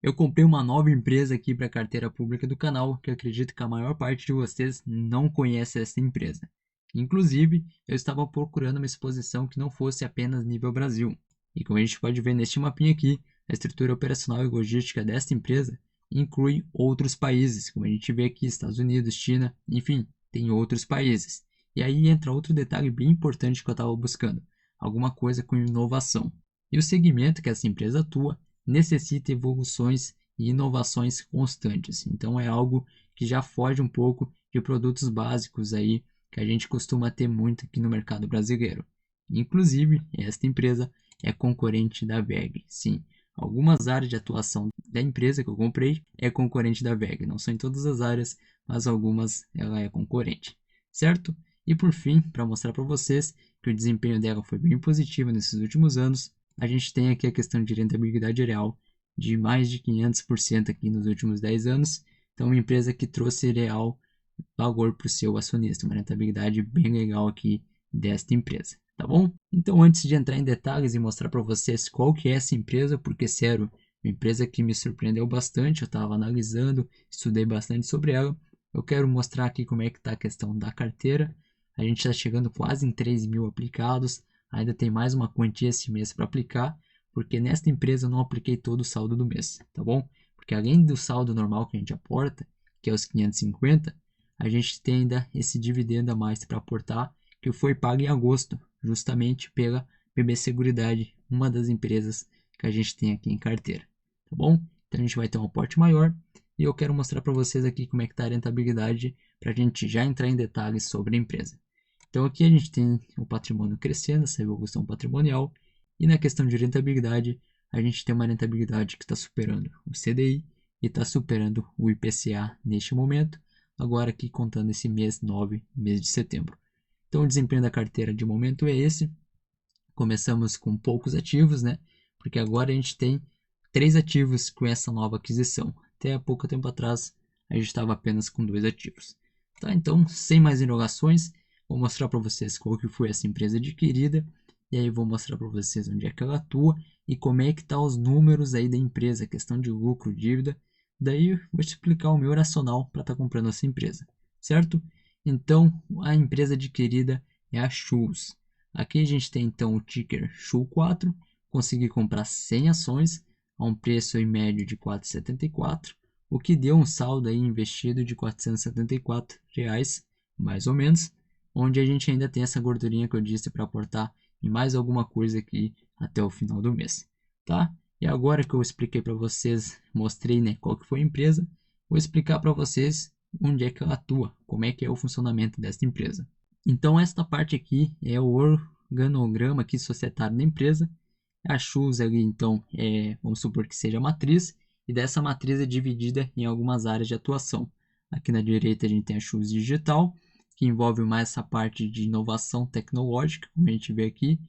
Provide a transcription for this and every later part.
Eu comprei uma nova empresa aqui para a carteira pública do canal, que eu acredito que a maior parte de vocês não conhece essa empresa. Inclusive, eu estava procurando uma exposição que não fosse apenas nível Brasil. E como a gente pode ver neste mapinha aqui, a estrutura operacional e logística desta empresa inclui outros países, como a gente vê aqui, Estados Unidos, China, enfim, tem outros países. E aí entra outro detalhe bem importante que eu estava buscando, alguma coisa com inovação. E o segmento que essa empresa atua necessita evoluções e inovações constantes. Então é algo que já foge um pouco de produtos básicos aí que a gente costuma ter muito aqui no mercado brasileiro. Inclusive, esta empresa é concorrente da WEG. Sim, algumas áreas de atuação da empresa que eu comprei é concorrente da WEG. Não são em todas as áreas, mas algumas ela é concorrente, certo? E por fim, para mostrar para vocês que o desempenho dela foi bem positivo nesses últimos anos, a gente tem aqui a questão de rentabilidade real de mais de 500% aqui nos últimos 10 anos. Então, uma empresa que trouxe real valor para o seu acionista, uma rentabilidade bem legal aqui desta empresa, tá bom? Então, antes de entrar em detalhes e mostrar para vocês qual que é essa empresa, porque, sério, uma empresa que me surpreendeu bastante, eu estava analisando, estudei bastante sobre ela, eu quero mostrar aqui como é que está a questão da carteira. A gente está chegando quase em 3 mil aplicados, ainda tem mais uma quantia esse mês para aplicar, porque nesta empresa eu não apliquei todo o saldo do mês, tá bom? Porque além do saldo normal que a gente aporta, que é os 550, a gente tem ainda esse dividendo a mais para aportar, que foi pago em agosto, justamente pela BB Seguridade, uma das empresas que a gente tem aqui em carteira, tá bom? Então a gente vai ter um aporte maior e eu quero mostrar para vocês aqui como é que está a rentabilidade para a gente já entrar em detalhes sobre a empresa. Então aqui a gente tem o patrimônio crescendo, essa evolução patrimonial, e na questão de rentabilidade, a gente tem uma rentabilidade que está superando o CDI e está superando o IPCA neste momento, agora aqui contando esse mês 9, mês de setembro. Então o desempenho da carteira de momento é esse. Começamos com poucos ativos, né? Porque agora a gente tem 3 ativos com essa nova aquisição. Até há pouco tempo atrás a gente estava apenas com 2 ativos. Tá, então, sem mais enrolações, vou mostrar para vocês qual que foi essa empresa adquirida e aí vou mostrar para vocês onde é que ela atua e como é que tá os números aí da empresa, questão de lucro, dívida. Daí eu vou te explicar o meu racional para estar comprando essa empresa, certo? Então, a empresa adquirida é a Shoes. Aqui a gente tem então o ticker SHU4, consegui comprar 100 ações a um preço em médio de R$ 4,74, o que deu um saldo aí investido de R$ 474, mais ou menos, onde a gente ainda tem essa gordurinha que eu disse para aportar em mais alguma coisa aqui até o final do mês, tá? E agora que eu expliquei para vocês, mostrei, né, qual que foi a empresa, vou explicar para vocês onde é que ela atua, como é que é o funcionamento desta empresa. Então esta parte aqui é o organograma aqui societário da empresa. A Shoes ali então vamos supor que seja a matriz, e dessa matriz é dividida em algumas áreas de atuação. Aqui na direita a gente tem a Shoes Digital, que envolve mais essa parte de inovação tecnológica, como a gente vê aqui,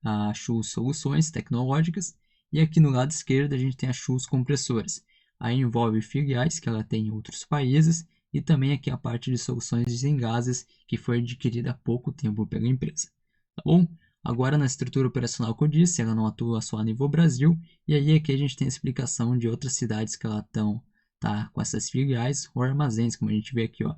a Shoes Soluções Tecnológicas, e aqui no lado esquerdo a gente tem a Shoes Compressores. Aí envolve filiais que ela tem em outros países e também aqui a parte de soluções em gases que foi adquirida há pouco tempo pela empresa. Tá bom? Agora na estrutura operacional que eu disse, ela não atua só a nível Brasil, e aí aqui a gente tem a explicação de outras cidades que ela tá com essas filiais ou armazéns, como a gente vê aqui, ó.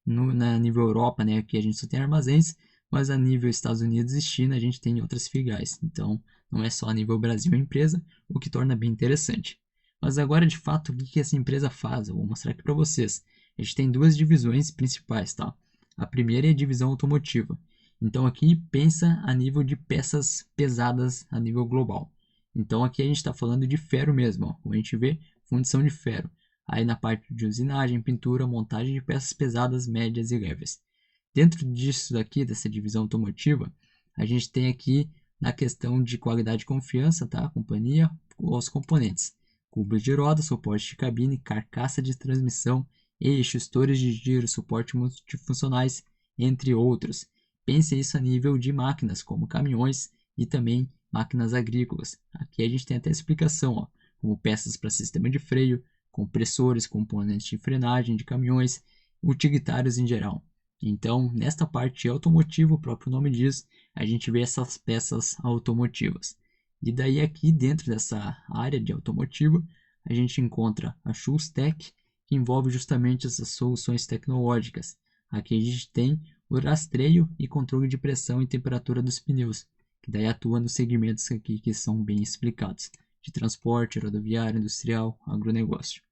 Na nível Europa, né, aqui a gente só tem armazéns, mas a nível Estados Unidos e China a gente tem outras filiais. Então, não é só a nível Brasil a empresa, o que torna bem interessante. Mas agora, de fato, o que essa empresa faz? Eu vou mostrar aqui para vocês. A gente tem duas divisões principais, tá? A primeira é a divisão automotiva. Então aqui pensa a nível de peças pesadas a nível global. Então aqui a gente está falando de ferro mesmo, ó. Como a gente vê, fundição de ferro. Aí na parte de usinagem, pintura, montagem de peças pesadas, médias e leves. Dentro disso daqui, dessa divisão automotiva, a gente tem aqui na questão de qualidade e confiança, tá? A companhia, os componentes. Cubos de roda, suporte de cabine, carcaça de transmissão, eixos, torres de giro, suporte multifuncionais, entre outros. Pense isso a nível de máquinas, como caminhões e também máquinas agrícolas. Aqui a gente tem até explicação, ó, como peças para sistema de freio, compressores, componentes de frenagem de caminhões, utilitários em geral. Então, nesta parte automotiva, o próprio nome diz, a gente vê essas peças automotivas. E daí aqui dentro dessa área de automotivo, a gente encontra a Shoes Tech, que envolve justamente essas soluções tecnológicas. Aqui a gente tem o rastreio e controle de pressão e temperatura dos pneus, que daí atua nos segmentos aqui que são bem explicados, de transporte, rodoviário, industrial, agronegócio.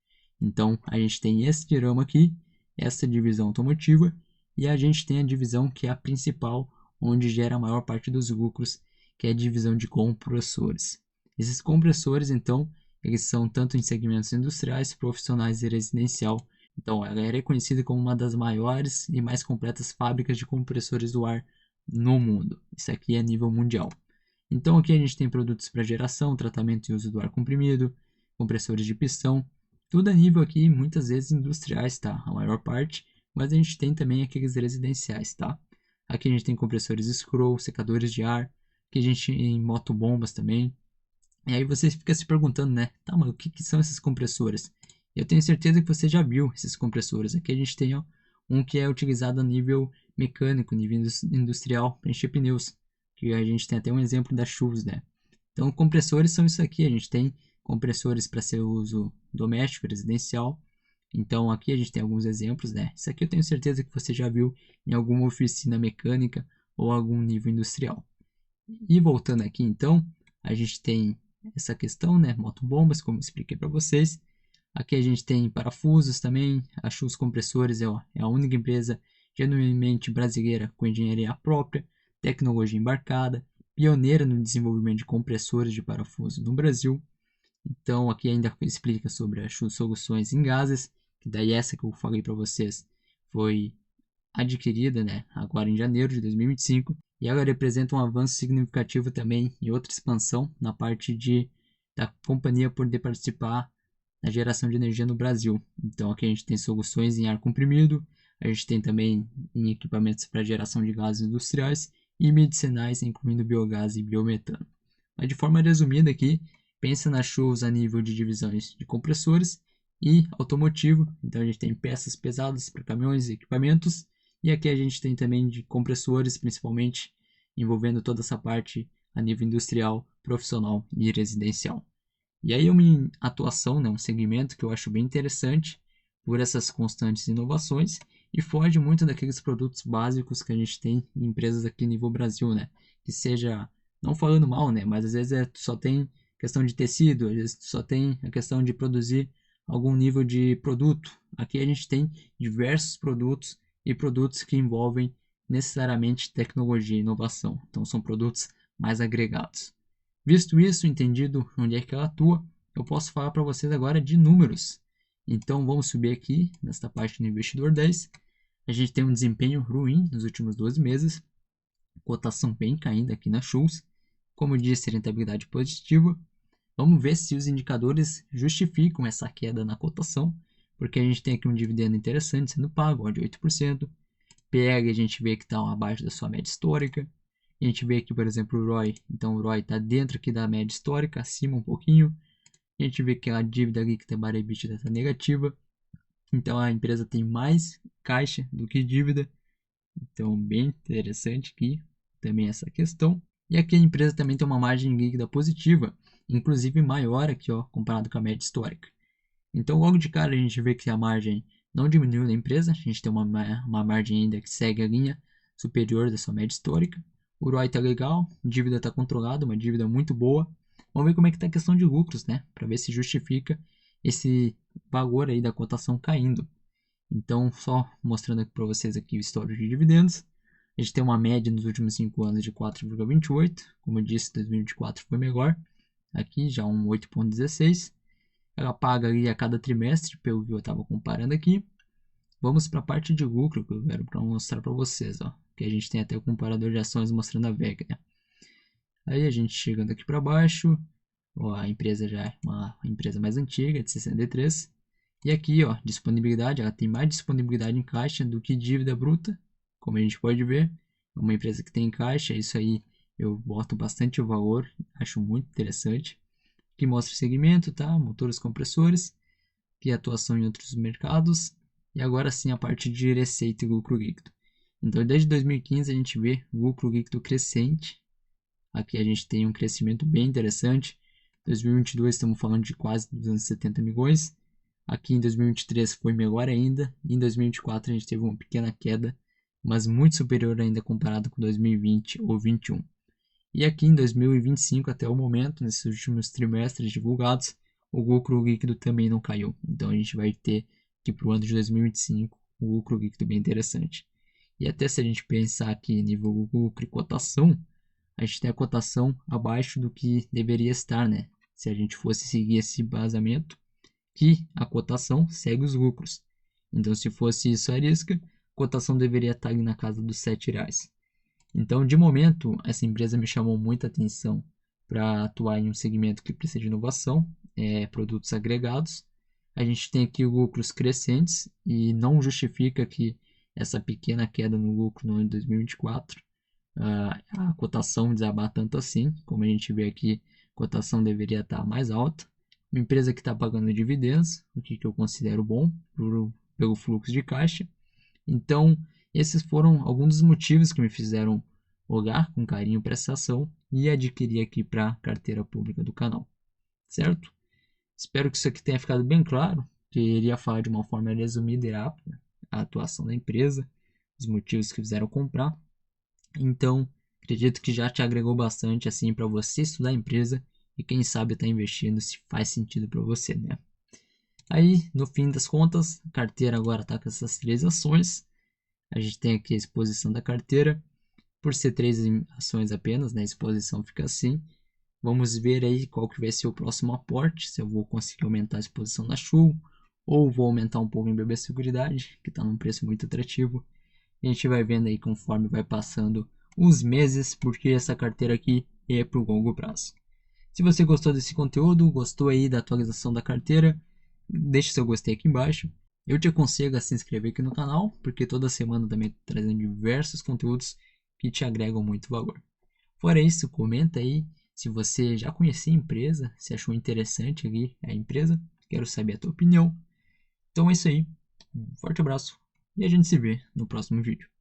Então, a gente tem esse ramo aqui, essa divisão automotiva, e a gente tem a divisão que é a principal, onde gera a maior parte dos lucros, que é a divisão de compressores. Esses compressores, então, eles são tanto em segmentos industriais, profissionais e residencial. Então, ela é reconhecida como uma das maiores e mais completas fábricas de compressores do ar no mundo. Isso aqui é a nível mundial. Então, aqui a gente tem produtos para geração, tratamento e uso do ar comprimido, compressores de pistão, tudo a nível aqui, muitas vezes industriais, tá? A maior parte, mas a gente tem também aqueles residenciais, tá? Aqui a gente tem compressores scroll, secadores de ar, aqui a gente tem motobombas também. E aí você fica se perguntando, né? Tá, mas o que são esses compressores? Eu tenho certeza que você já viu esses compressores. Aqui a gente tem ó, um que é utilizado a nível mecânico, nível industrial, para encher pneus. Que a gente tem até um exemplo da Shoes, né? Então, compressores são isso aqui. A gente tem compressores para seu uso doméstico, residencial. Então, aqui a gente tem alguns exemplos, né? Isso aqui eu tenho certeza que você já viu em alguma oficina mecânica ou algum nível industrial. E voltando aqui, então, a gente tem essa questão, né? Motobombas, como expliquei para vocês. Aqui a gente tem parafusos também. A Shoes Compressores é a única empresa genuinamente brasileira com engenharia própria, tecnologia embarcada, pioneira no desenvolvimento de compressores de parafuso no Brasil. Então aqui ainda explica sobre as soluções em gases, que daí essa que eu falei para vocês foi adquirida, né, agora em janeiro de 2025, e ela representa um avanço significativo também e outra expansão na parte da companhia poder participar na geração de energia no Brasil. Então aqui a gente tem soluções em ar comprimido, a gente tem também em equipamentos para geração de gases industriais e medicinais, incluindo biogás e biometano. Mas de forma resumida aqui, pensa nas chuvas a nível de divisões de compressores e automotivo. Então a gente tem peças pesadas para caminhões e equipamentos, e aqui a gente tem também de compressores, principalmente envolvendo toda essa parte a nível industrial, profissional e residencial. E aí uma atuação, né, um segmento que eu acho bem interessante por essas constantes inovações e foge muito daqueles produtos básicos que a gente tem em empresas aqui no nível Brasil, né? Que seja, não falando mal, né, mas às vezes só tem questão de tecido, às vezes só tem a questão de produzir algum nível de produto. Aqui a gente tem diversos produtos e produtos que envolvem necessariamente tecnologia e inovação. Então são produtos mais agregados. Visto isso, entendido onde é que ela atua, eu posso falar para vocês agora de números. Então vamos subir aqui nesta parte do investidor 10. A gente tem um desempenho ruim nos últimos 12 meses, cotação bem caindo aqui na Shoes. Como eu disse, rentabilidade positiva. Vamos ver se os indicadores justificam essa queda na cotação, porque a gente tem aqui um dividendo interessante sendo pago, ó, de 8%. PEG a gente vê que está abaixo da sua média histórica. A gente vê aqui, por exemplo, o ROI. Então, o ROI está dentro aqui da média histórica, acima um pouquinho. A gente vê que a dívida líquida barra EBITDA está negativa. Então, a empresa tem mais caixa do que dívida. Então, bem interessante aqui também essa questão. E aqui a empresa também tem uma margem líquida positiva, inclusive maior aqui, ó, comparado com a média histórica. Então, logo de cara, a gente vê que a margem não diminuiu na empresa. A gente tem uma margem ainda que segue a linha superior da sua média histórica. O ROI está legal, a dívida está controlada, uma dívida muito boa. Vamos ver como é que está a questão de lucros, né? Para ver se justifica esse valor aí da cotação caindo. Então, só mostrando aqui para vocês aqui o histórico de dividendos. A gente tem uma média nos últimos 5 anos de 4,28. Como eu disse, 2024 foi melhor. Aqui já um 8,16. Ela paga ali a cada trimestre, pelo que eu estava comparando aqui. Vamos para a parte de lucro que eu quero mostrar para vocês, ó. Que a gente tem até o comparador de ações mostrando a VEG, né? Aí a gente chegando aqui para baixo, ó, a empresa já é uma empresa mais antiga, de 63. E aqui, ó, disponibilidade, ela tem mais disponibilidade em caixa do que dívida bruta, como a gente pode ver. É uma empresa que tem caixa, isso aí eu boto bastante valor, acho muito interessante. Aqui mostra o segmento, tá? Motores compressores, que é atuação em outros mercados. E agora sim a parte de receita e lucro líquido. Então, desde 2015 a gente vê lucro líquido crescente. Aqui a gente tem um crescimento bem interessante. 2022 estamos falando de quase 270 milhões. Aqui em 2023 foi melhor ainda. E em 2024 a gente teve uma pequena queda, mas muito superior ainda comparado com 2020 ou 2021. E aqui em 2025, até o momento, nesses últimos trimestres divulgados, o lucro líquido também não caiu. Então a gente vai ter que para o ano de 2025 o lucro líquido bem interessante. E até se a gente pensar aqui em nível lucro e cotação, a gente tem a cotação abaixo do que deveria estar, né? Se a gente fosse seguir esse basamento, que a cotação segue os lucros. Então, se fosse isso a risca, a cotação deveria estar ali na casa dos R$ 7. Então, de momento, essa empresa me chamou muita atenção para atuar em um segmento que precisa de inovação, produtos agregados. A gente tem aqui lucros crescentes e não justifica que essa pequena queda no lucro no ano de 2024 a cotação desabar tanto assim. Como a gente vê aqui, a cotação deveria estar mais alta. Uma empresa que está pagando dividendos, o que eu considero bom pelo fluxo de caixa. Então, esses foram alguns dos motivos que me fizeram olhar com carinho para essa ação e adquirir aqui para a carteira pública do canal, certo? Espero que isso aqui tenha ficado bem claro, que eu iria falar de uma forma resumida e rápida a atuação da empresa, os motivos que fizeram comprar. Então, acredito que já te agregou bastante assim para você estudar a empresa e quem sabe estar investindo se faz sentido para você, né? Aí, no fim das contas, a carteira agora está com essas 3 ações. A gente tem aqui a exposição da carteira. Por ser 3 ações apenas, né, a exposição fica assim. Vamos ver aí qual que vai ser o próximo aporte, se eu vou conseguir aumentar a exposição na Shu, ou vou aumentar um pouco em BB Seguridade, que está num preço muito atrativo. A gente vai vendo aí conforme vai passando os meses, porque essa carteira aqui é para o longo prazo. Se você gostou desse conteúdo, gostou aí da atualização da carteira, deixe seu gostei aqui embaixo. Eu te aconselho a se inscrever aqui no canal, porque toda semana também estou trazendo diversos conteúdos que te agregam muito valor. Fora isso, comenta aí se você já conhecia a empresa, se achou interessante ali a empresa, quero saber a tua opinião. Então é isso aí, um forte abraço e a gente se vê no próximo vídeo.